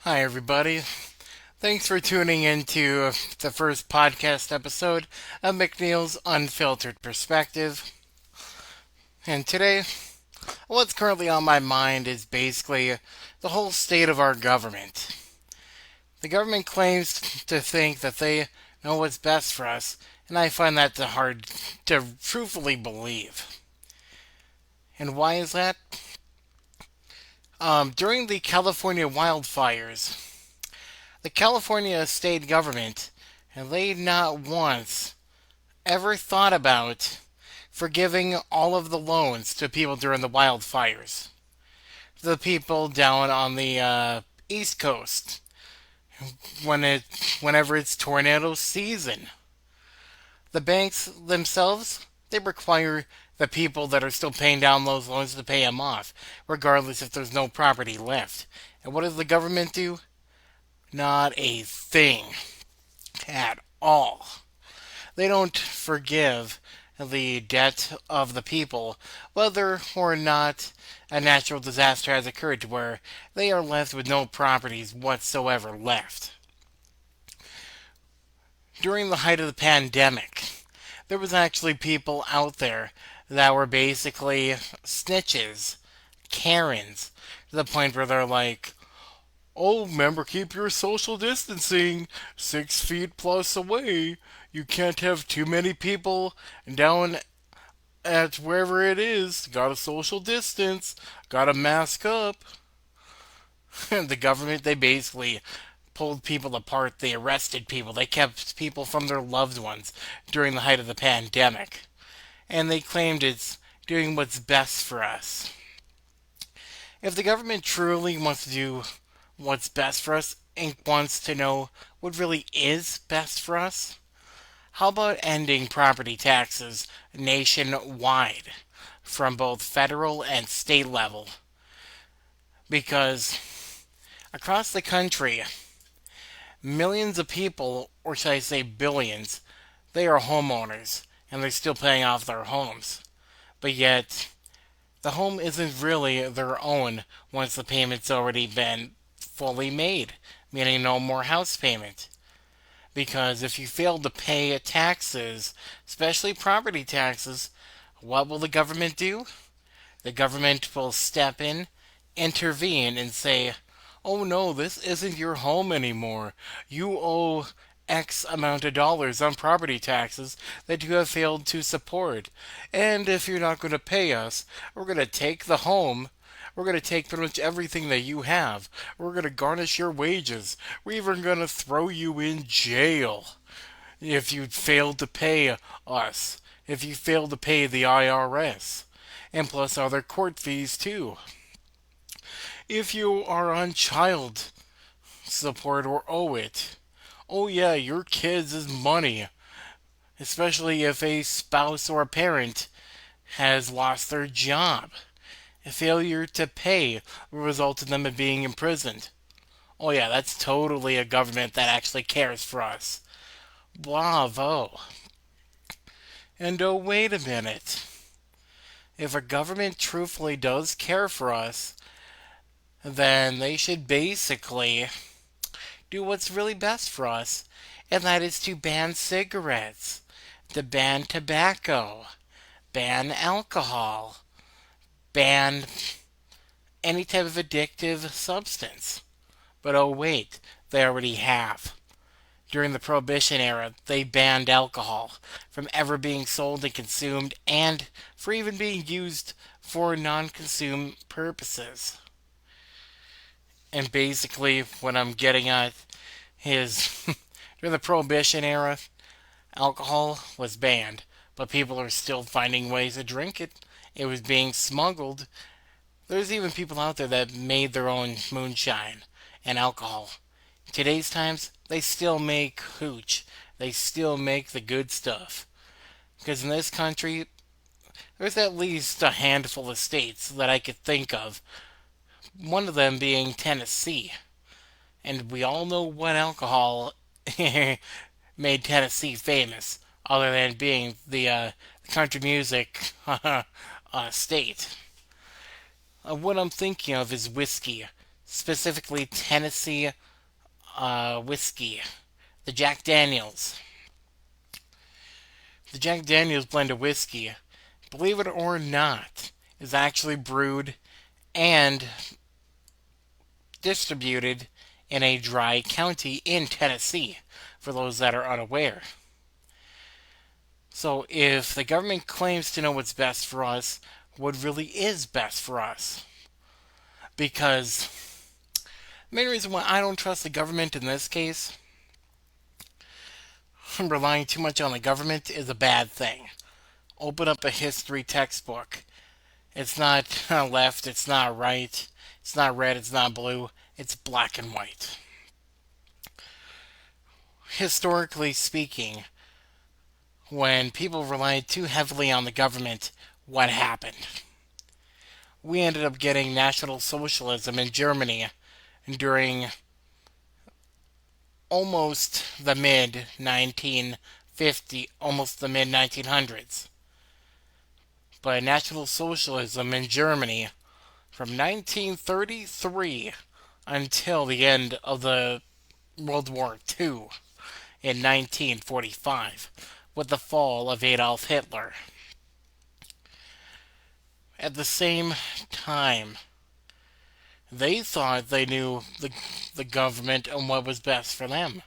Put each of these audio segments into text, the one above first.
Hi, everybody. Thanks for tuning into the first podcast episode of McNiel's Unfiltered Perspective. And today, what's currently on my mind is basically the whole state of our government. The government claims to think that they know what's best for us, and I find that hard to truthfully believe. And why is that? During the California wildfires, the California state government, and they not once ever thought about forgiving all of the loans to people during the wildfires. The people down on the East Coast, whenever it's tornado season, the banks themselves they require the people that are still paying down those loans to pay them off, regardless if there's no property left. And what does the government do? Not a thing at all. They don't forgive the debt of the people, whether or not a natural disaster has occurred to where they are left with no properties whatsoever left. During the height of the pandemic, there was actually people out there that were basically snitches, Karens, to the point where they're like, oh, remember, keep your social distancing 6 feet plus away. You can't have too many people down at wherever it is. Gotta social distance. Gotta mask up. The government, they basically pulled people apart. They arrested people. They kept people from their loved ones during the height of the pandemic. And they claimed it's doing what's best for us. If the government truly wants to do what's best for us and wants to know what really is best for us, how about ending property taxes nationwide from both federal and state level? Because across the country, millions of people, or should I say billions, they are homeowners and they're still paying off their homes. But yet, the home isn't really their own once the payment's already been fully made, meaning no more house payment. Because if you fail to pay taxes, especially property taxes, what will the government do? The government will step in, intervene, and say, oh no, this isn't your home anymore. You owe X amount of dollars on property taxes that you have failed to support. And if you're not going to pay us, we're going to take the home. We're going to take pretty much everything that you have. We're going to garnish your wages. We're even going to throw you in jail if you fail to pay us. If you fail to pay the IRS. And plus other court fees too. If you are on child support or owe it, oh yeah, your kids' money, especially if a spouse or a parent has lost their job. A failure to pay will result in them being imprisoned. Oh yeah, that's totally a government that actually cares for us. Bravo. And oh, wait a minute. If a government truthfully does care for us, then they should basically do what's really best for us, and that is to ban cigarettes, to ban tobacco, ban alcohol, ban any type of addictive substance. But oh, wait, they already have. During the Prohibition era, they banned alcohol from ever being sold and consumed, and for even being used for non consume purposes. And basically, what I'm getting at is during the Prohibition era, alcohol was banned, but people are still finding ways to drink it. It was being smuggled. There's even people out there that made their own moonshine and alcohol. In today's times, they still make hooch. They still make the good stuff. Because in this country, there's at least a handful of states that I could think of. One of them being Tennessee. And we all know what alcohol made Tennessee famous, other than being the country music state. What I'm thinking of is whiskey, specifically Tennessee whiskey, the Jack Daniels. The Jack Daniels blend of whiskey, believe it or not, is actually brewed and distributed in a dry county in Tennessee, for those that are unaware. So if the government claims to know what's best for us, what really is best for us? Because the main reason why I don't trust the government in this case, relying too much on the government is a bad thing. Open up a history textbook. It's not left, it's not right, it's not red, it's not blue, it's black and white. Historically speaking, when people relied too heavily on the government, what happened? We ended up getting National Socialism in Germany during almost the mid 1950, almost the mid 1900s. But National Socialism in Germany from 1933 until the end of the World War II in 1945 with the fall of Adolf Hitler. At the same time, they thought they knew the government and what was best for them.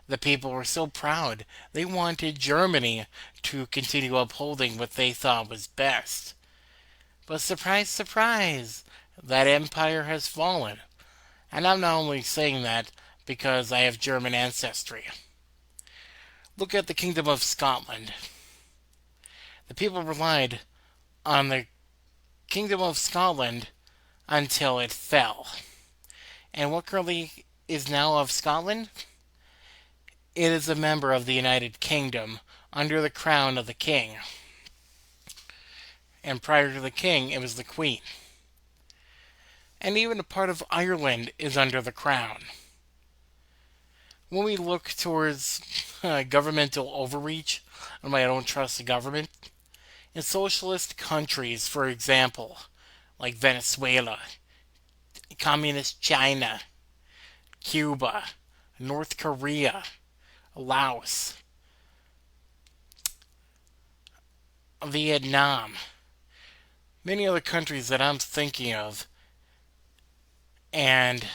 The people were so proud. They wanted Germany to continue upholding what they thought was best. But surprise, surprise, that empire has fallen. And I'm not only saying that because I have German ancestry. Look at the Kingdom of Scotland. The people relied on the Kingdom of Scotland until it fell. And what currently is now of Scotland? It is a member of the United Kingdom under the crown of the king. And prior to the king, it was the queen. And even a part of Ireland is under the crown. When we look towards governmental overreach, and why I don't trust the government, in socialist countries, for example, like Venezuela, Communist China, Cuba, North Korea, Laos, Vietnam, many other countries that I'm thinking of, and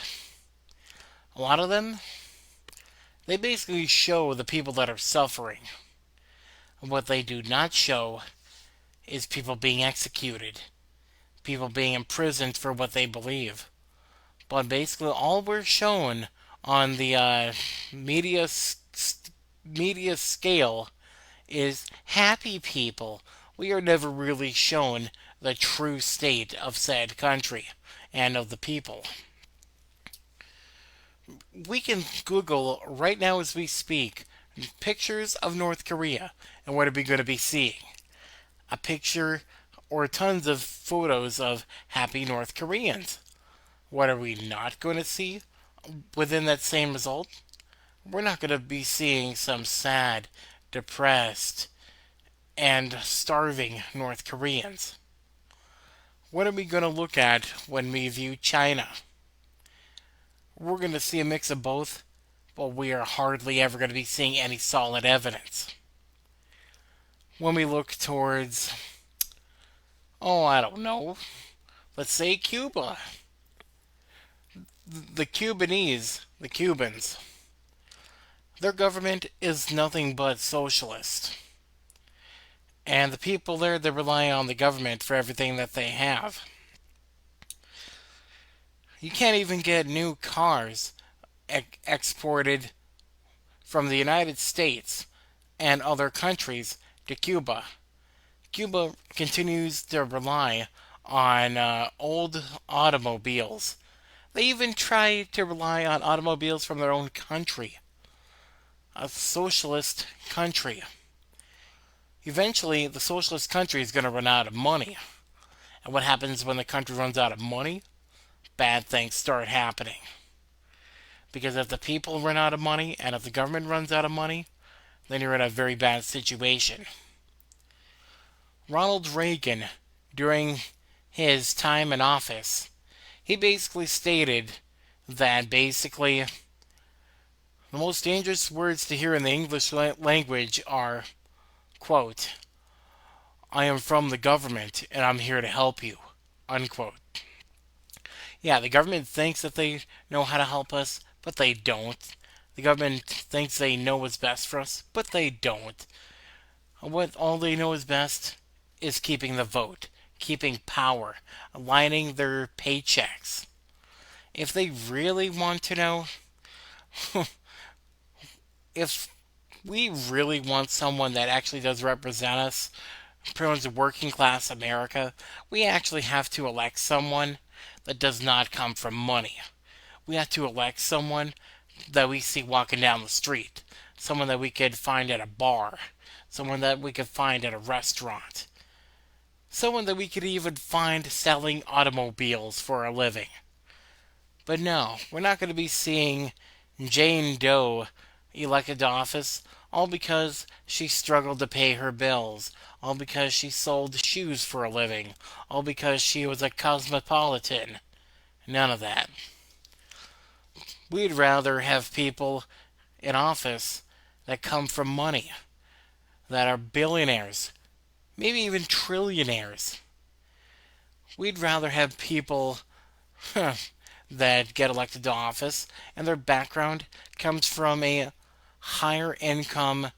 a lot of them, they basically show the people that are suffering. And what they do not show is people being executed, people being imprisoned for what they believe. But basically, all we're shown on the media scale is happy people. We are never really shown the true state of said country and of the people. We can Google right now as we speak pictures of North Korea, and what are we going to be seeing? A picture or tons of photos of happy North Koreans. What are we not going to see within that same result? We're not going to be seeing some sad, depressed, and starving North Koreans. What are we going to look at when we view China? We're going to see a mix of both, but we are hardly ever going to be seeing any solid evidence. When we look towards, I don't know, let's say Cuba. The Cubans, their government is nothing but socialist. And the people there, they rely on the government for everything that they have. You can't even get new cars exported from the United States and other countries to Cuba. Cuba continues to rely on old automobiles. They even try to rely on automobiles from their own country. A socialist country. Eventually, the socialist country is going to run out of money. And what happens when the country runs out of money? Bad things start happening. Because if the people run out of money, and if the government runs out of money, then you're in a very bad situation. Ronald Reagan, during his time in office, He basically stated that basically the most dangerous words to hear in the English language are, quote, I am from the government and I'm here to help you, unquote. Yeah, the government thinks that they know how to help us, but they don't. The government thinks they know what's best for us, but they don't. What all they know is best is keeping the vote, keeping power, aligning their paychecks. If they really want to know, if we really want someone that actually does represent us, pretty much working class America, we actually have to elect someone that does not come from money. We have to elect someone that we see walking down the street, someone that we could find at a bar, someone that we could find at a restaurant, someone that we could even find selling automobiles for a living. But no, we're not going to be seeing Jane Doe elected to office all because she struggled to pay her bills, all because she sold shoes for a living, all because she was a cosmopolitan. None of that. We'd rather have people in office that come from money, that are billionaires, maybe even trillionaires. We'd rather have people that get elected to office and their background comes from a higher income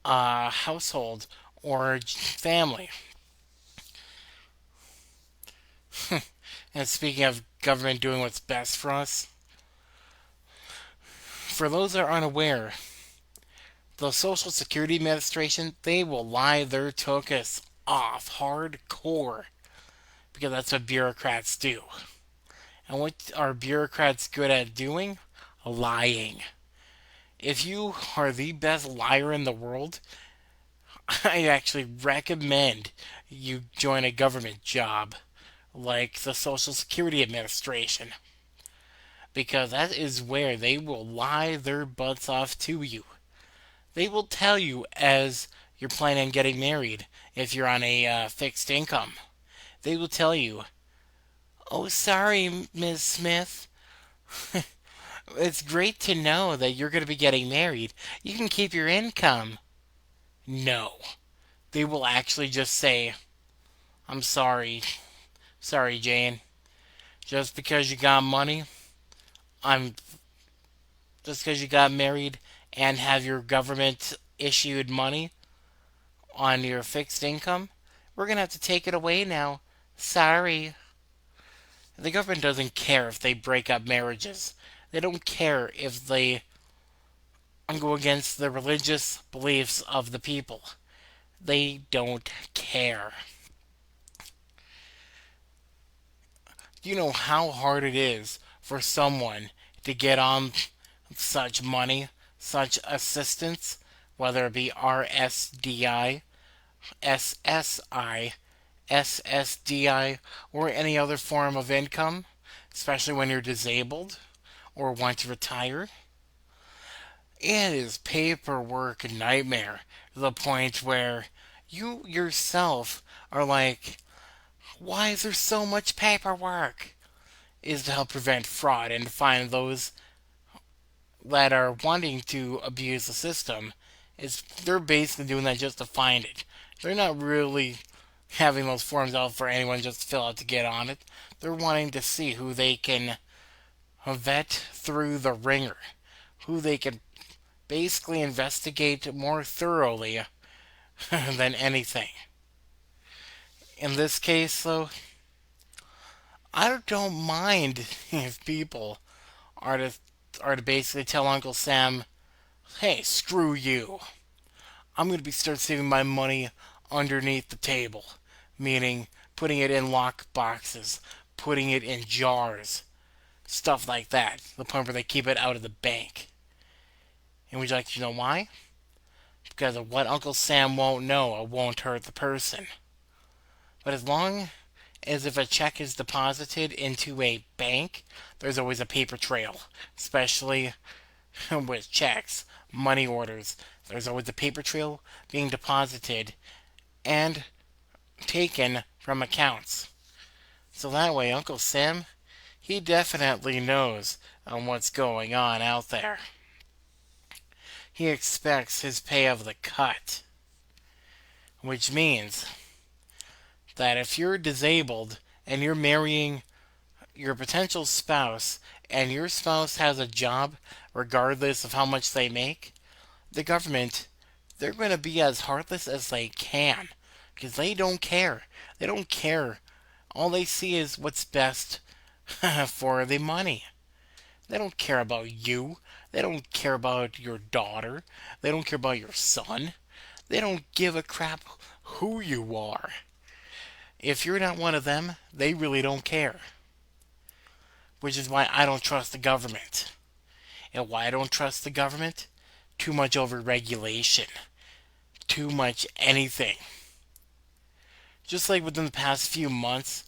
household or family. And speaking of government doing what's best for us, for those that are unaware, the Social Security Administration, they will lie their tuchus off hardcore because that's what bureaucrats do. And what are bureaucrats good at doing? Lying. If you are the best liar in the world, I actually recommend you join a government job like the Social Security Administration because that is where they will lie their butts off to you. They will tell you as you're planning on getting married if you're on a fixed income. They will tell you, oh, sorry, Ms. Smith. It's great to know that you're going to be getting married. You can keep your income. No. They will actually just say, I'm sorry. Sorry, Jane. Just because you got money, I'm. Just because you got married and have your government issued money on your fixed income, we're going to have to take it away now. Sorry. The government doesn't care if they break up marriages. They don't care if they go against the religious beliefs of the people. They don't care. Do you know how hard it is for someone to get on such money, such assistance, whether it be RSDI, SSI, SSDI, or any other form of income, especially when you're disabled or want to retire? It is paperwork nightmare to the point where you yourself are like, why is there so much paperwork? Is to help prevent fraud and find those that are wanting to abuse the system. Is they're basically doing that just to find it. They're not really having those forms out for anyone just to fill out to get on it. They're wanting to see who they can vet through the ringer, who they can basically investigate more thoroughly than anything. In this case, though, I don't mind if people are to basically tell Uncle Sam, "Hey, screw you. I'm going to be start saving my money underneath the table," meaning putting it in lock boxes, putting it in jars, stuff like that, to the point where they keep it out of the bank. And would you like to know why? Because of what Uncle Sam won't know, it won't hurt the person. But as long as if a check is deposited into a bank, there's always a paper trail, especially with checks, money orders. There's always a paper trail being deposited and taken from accounts. So that way, Uncle Sam, he definitely knows what's going on out there. He expects his pay of the cut, which means that if you're disabled and you're marrying your potential spouse and your spouse has a job regardless of how much they make, the government, they're going to be as heartless as they can because they don't care. They don't care. All they see is what's best for the money. They don't care about you. They don't care about your daughter. They don't care about your son. They don't give a crap who you are. If you're not one of them, they really don't care. Which is why I don't trust the government. And why I don't trust the government? Too much over-regulation. Too much anything. Just like within the past few months,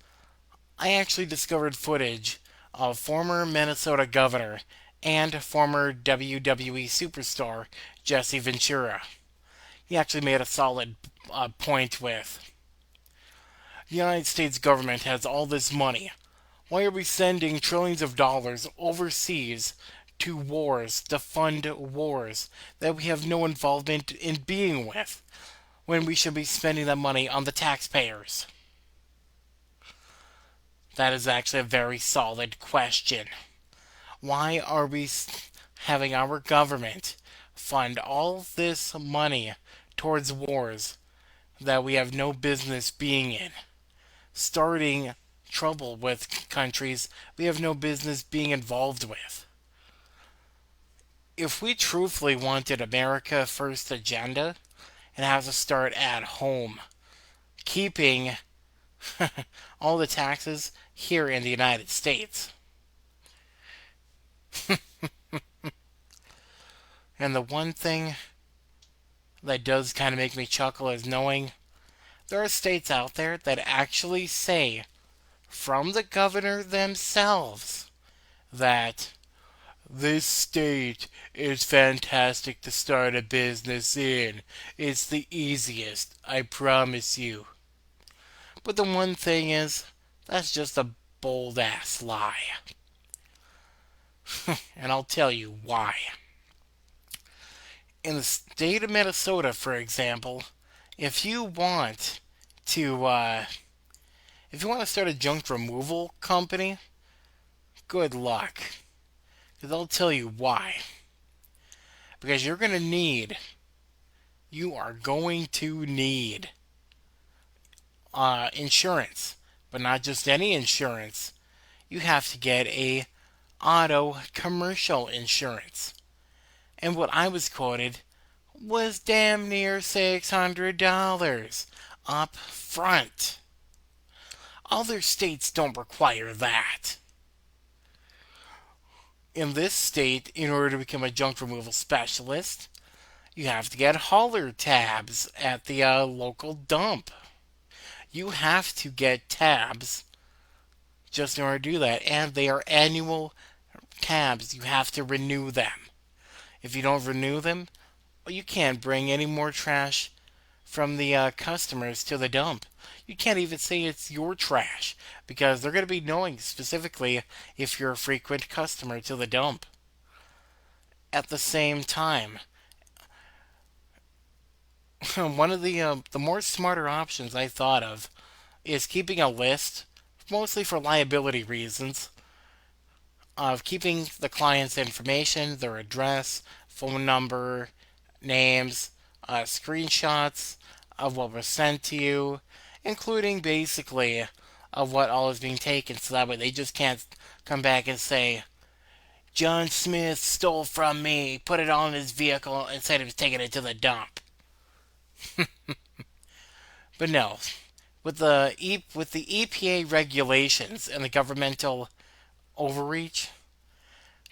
I actually discovered footage of former Minnesota governor and former WWE superstar Jesse Ventura. He actually made a solid point with the United States government has all this money. Why are we sending trillions of dollars overseas to wars, to fund wars that we have no involvement in being with, when we should be spending that money on the taxpayers? That is actually a very solid question. Why are we having our government fund all this money towards wars that we have no business being in? Starting trouble with countries we have no business being involved with. If we truthfully wanted America First agenda, it has to start at home, keeping all the taxes here in the United States. And the one thing that does kind of make me chuckle is knowing there are states out there that actually say from the governor themselves that this state is fantastic to start a business in. It's the easiest, I promise you. But the one thing is, that's just a bold ass lie. And I'll tell you why. In the state of Minnesota, for example, if you want to start a junk removal company, good luck. Because I'll tell you why. Because you are going to need insurance. But not just any insurance. You have to get a auto commercial insurance. And what I was quoted was damn near $600 up front. Other states don't require that. In this state, in order to become a junk removal specialist, you have to get hauler tabs at the local dump. You have to get tabs just in order to do that, and they are annual tabs. You have to renew them. If you don't renew them, well, you can't bring any more trash from the customers to the dump. You can't even say it's your trash because they're going to be knowing specifically if you're a frequent customer to the dump. At the same time, one of the more smarter options I thought of is keeping a list, mostly for liability reasons, of keeping the client's information, their address, phone number, names, screenshots of what was sent to you, including basically of what all is being taken, so that way they just can't come back and say, John Smith stole from me, put it on his vehicle, and said he was taking it to the dump. But no, with the EPA regulations and the governmental overreach,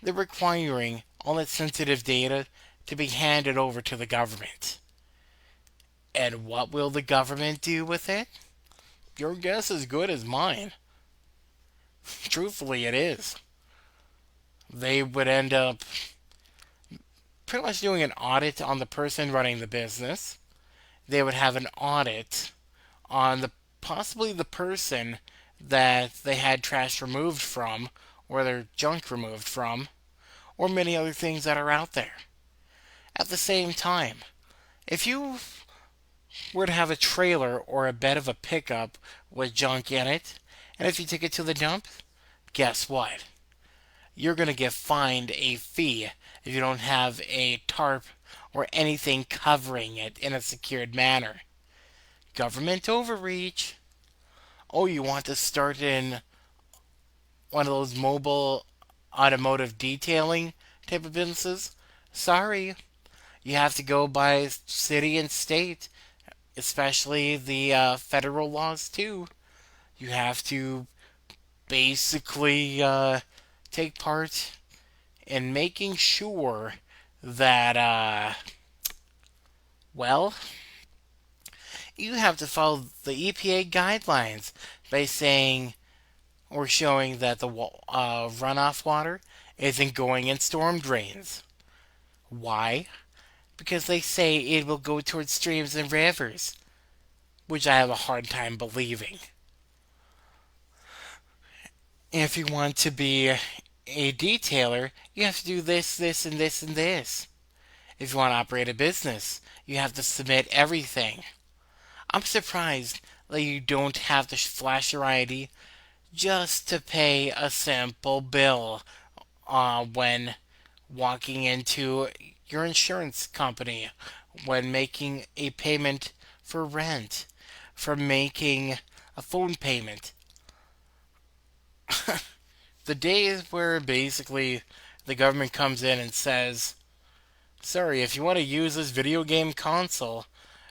they're requiring all that sensitive data to be handed over to the government. And what will the government do with it? Your guess is as good as mine. Truthfully, it is. They would end up pretty much doing an audit on the person running the business. They would have an audit on possibly the person that they had trash removed from, or their junk removed from, or many other things that are out there. At the same time, if you were to have a trailer or a bed of a pickup with junk in it, and if you take it to the dump, guess what? You're going to get fined a fee if you don't have a tarp or anything covering it in a secured manner. Government overreach. Oh, you want to start in one of those mobile automotive detailing type of businesses? Sorry, you have to go by city and state, especially the federal laws too. You have to basically take part in making sure that, well, you have to follow the EPA guidelines by saying or showing that the runoff water isn't going in storm drains. Why? Because they say it will go towards streams and rivers, which I have a hard time believing. If you want to be a detailer, you have to do this, this, and this, and this. If you want to operate a business, you have to submit everything. I'm surprised that you don't have to flash your ID just to pay a simple bill when walking into your insurance company, when making a payment for rent, for making a phone payment. The days where basically the government comes in and says, sorry, if you want to use this video game console,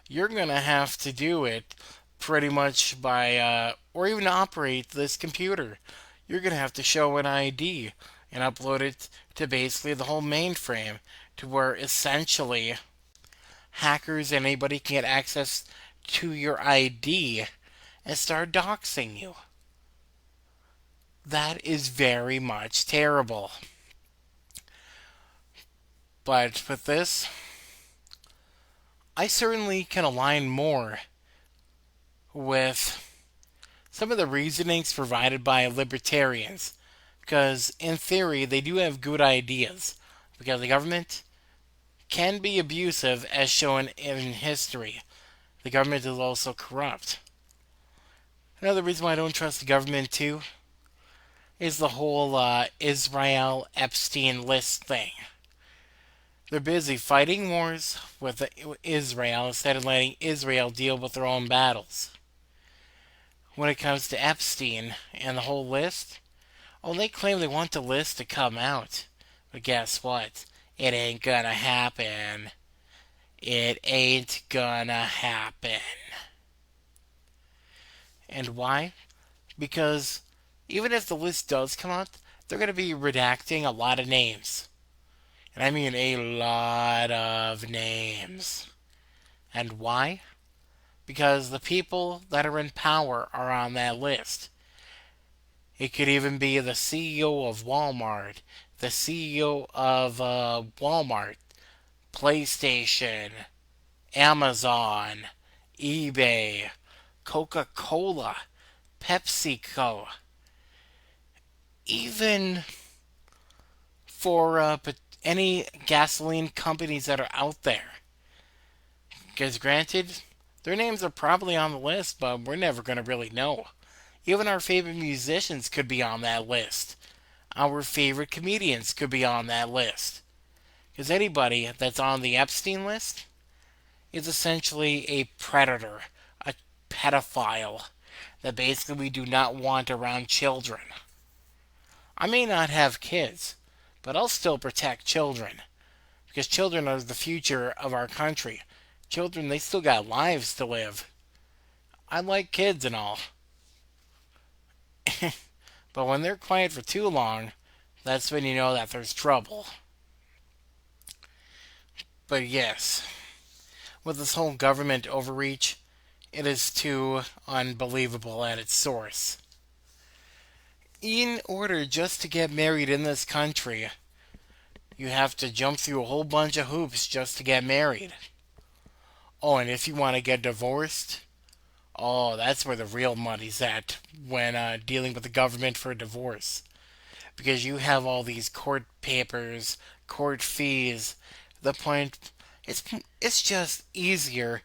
you're going to have to do it pretty much by, or even operate this computer. You're going to have to show an ID and upload it to basically the whole mainframe to where essentially hackers and anybody can get access to your ID and start doxing you. That is very much terrible. But with this, I certainly can align more with some of the reasonings provided by libertarians. Because in theory, they do have good ideas. Because the government can be abusive, as shown in history. The government is also corrupt. Another reason why I don't trust the government, too, is the whole Israel Epstein list thing. They're busy fighting wars with Israel instead of letting Israel deal with their own battles. When it comes to Epstein and the whole list, oh, they claim they want the list to come out. But guess what? It ain't gonna happen. It ain't gonna happen. And why? Because even if the list does come out, they're gonna be redacting a lot of names. And I mean a lot of names. And why? Because the people that are in power are on that list. It could even be the CEO of Walmart, the CEO of Walmart, PlayStation, Amazon, eBay, Coca Cola, PepsiCo, even for any gasoline companies that are out there. Because granted, their names are probably on the list, but we're never going to really know. Even our favorite musicians could be on that list. Our favorite comedians could be on that list. Because anybody that's on the Epstein list is essentially a predator, a pedophile that basically we do not want around children. I may not have kids, but I'll still protect children. Because children are the future of our country. Children, they still got lives to live. I like kids and all. But when they're quiet for too long, that's when you know that there's trouble. But yes, with this whole government overreach, it is too unbelievable at its source. In order just to get married in this country, you have to jump through a whole bunch of hoops just to get married. Oh, and if you want to get divorced, oh, that's where the real money's at when dealing with the government for a divorce. because you have all these court papers, court fees. The point it's it's just easier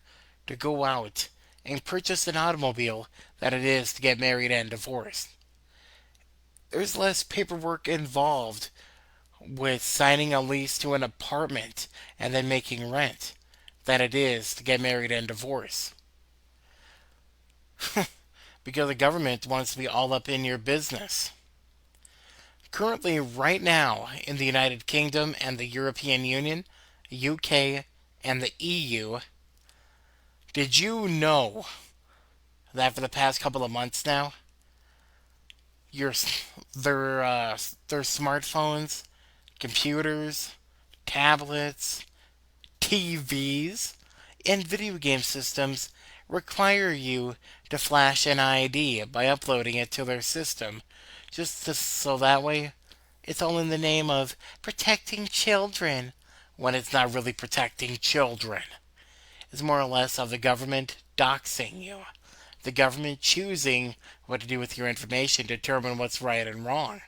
to go out and purchase an automobile than it is to get married and divorced. There's less paperwork involved with signing a lease to an apartment and then making rent than it is to get married and divorce. Because the government wants to be all up in your business. Currently, right now, in the United Kingdom and the European Union, UK, and the EU, did you know that for the past couple of months now, your their smartphones, computers, tablets, TVs, and video game systems require you to flash an ID by uploading it to their system, so that way it's all in the name of protecting children when it's not really protecting children. It's more or less of the government doxing you, the government choosing what to do with your information to determine what's right and wrong.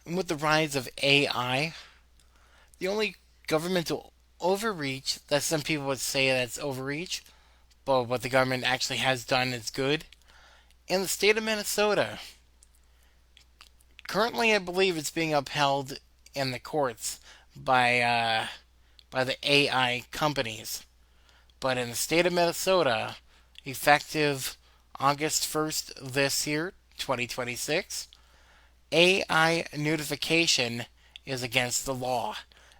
And with the rise of AI, the only governmental overreach that some people would say that's overreach, but what the government actually has done is good. In the state of Minnesota, currently I believe it's being upheld in the courts by the AI companies. But in the state of Minnesota, effective August 1st this year, 2026, AI notification is against the law,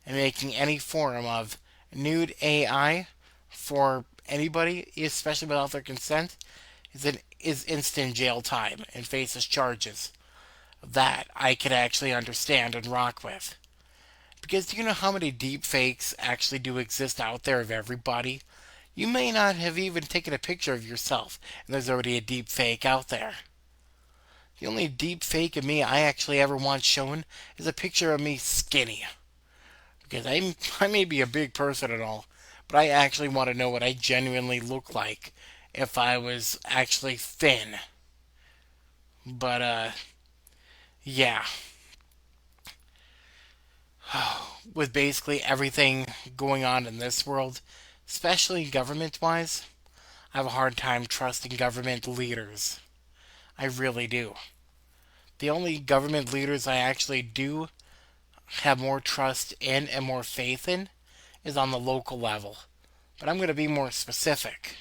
and making any form of nude AI for anybody, especially without their consent, is instant jail time and faces charges. That I can actually understand and rock with. Because do you know how many deep fakes actually do exist out there of everybody? You may not have even taken a picture of yourself, and there's already a deep fake out there. The only deep fake of me I actually ever want shown is a picture of me skinny. Because I may be a big person and all, but I actually want to know what I genuinely look like if I was actually thin. But, yeah. With basically everything going on in this world, especially government wise, I have a hard time trusting government leaders. I really do. The only government leaders I actually do have more trust in and more faith in is on the local level. But I'm going to be more specific.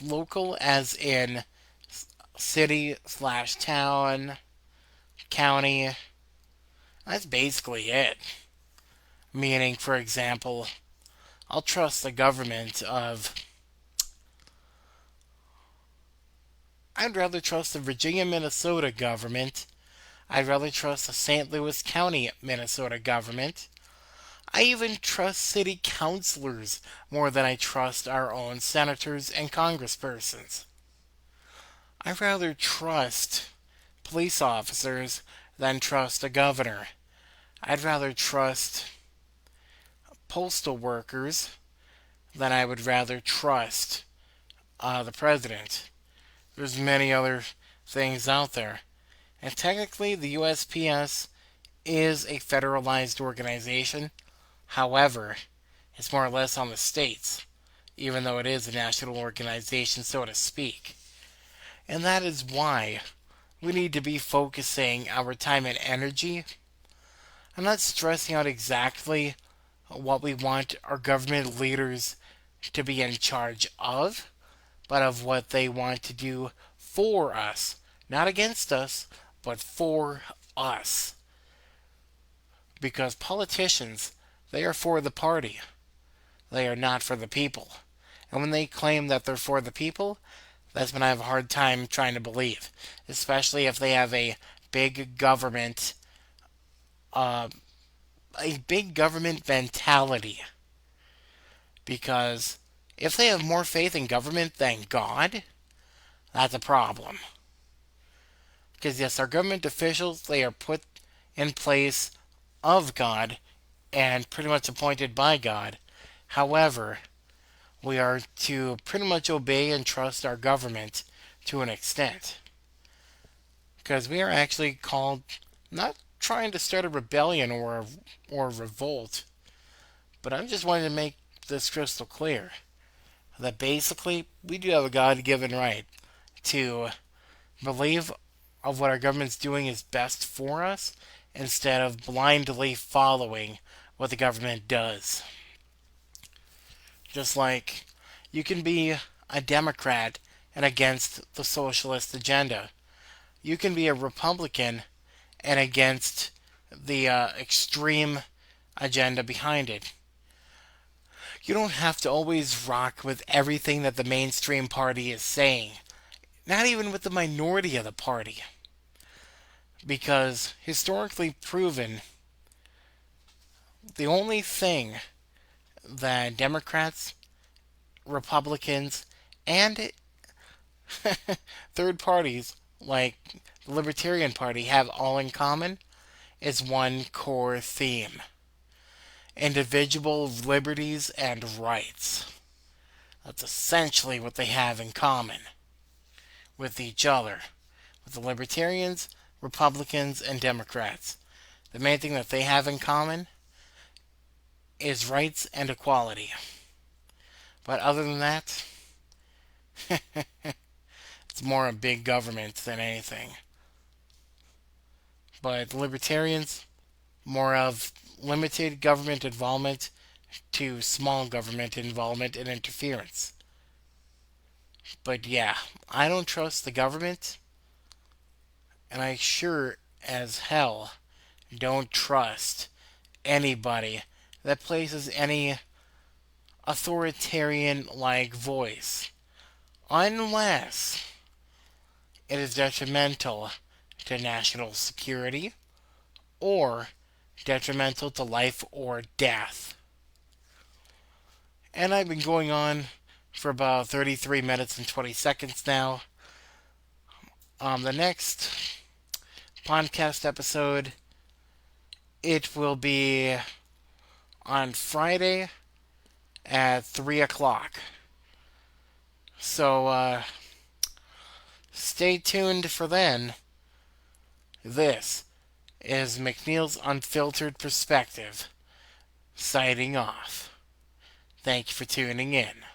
Local as in city slash town, county. That's basically it. Meaning, for example, I'll trust the government of. I'd rather trust the Virginia, Minnesota government. I'd rather trust the St. Louis County, Minnesota government. I even trust city councilors more than I trust our own senators and congresspersons. I'd rather trust police officers than trust a governor. I'd rather trust postal workers than I would rather trust the president. There's many other things out there. And technically, the USPS is a federalized organization. However, it's more or less on the states, even though it is a national organization, so to speak. And that is why we need to be focusing our time and energy. I'm not stressing out exactly what we want our government leaders to be in charge of, but of what they want to do for us. Not against us, but for us. Because politicians, they are for the party. They are not for the people. And when they claim that they're for the people, that's when I have a hard time trying to believe. Especially if they have big government, uh, a big government mentality. Because if they have more faith in government than God, that's a problem. Because yes, our government officials, they are put in place of God and pretty much appointed by God. However, we are to pretty much obey and trust our government to an extent. because we are actually called not trying to start a rebellion or a revolt, but I'm just wanting to make this crystal clear that basically we do have a God-given right to believe of what our government's doing is best for us instead of blindly following what the government does. Just like you can be a Democrat and against the socialist agenda. You can be a Republican and against the extreme agenda behind it. You don't have to always rock with everything that the mainstream party is saying, not even with the minority of the party. Because historically proven, the only thing that Democrats, Republicans, and third parties like the Libertarian Party have all in common is one core theme: individual liberties and rights. That's essentially what they have in common with each other, with the Libertarians, Republicans, and Democrats. The main thing that they have in common is rights and equality. But other than that, it's more a big government than anything. But the Libertarians, more of limited government involvement to small government involvement and interference. But yeah, I don't trust the government, and I sure as hell don't trust anybody that places any authoritarian like voice unless it is detrimental to national security or detrimental to life or death. And I've been going on for about 33 minutes and 20 seconds now. The next podcast episode, it will be on Friday at 3 o'clock. So, stay tuned for then. This is McNiel's Unfiltered Perspective, signing off. Thank you for tuning in.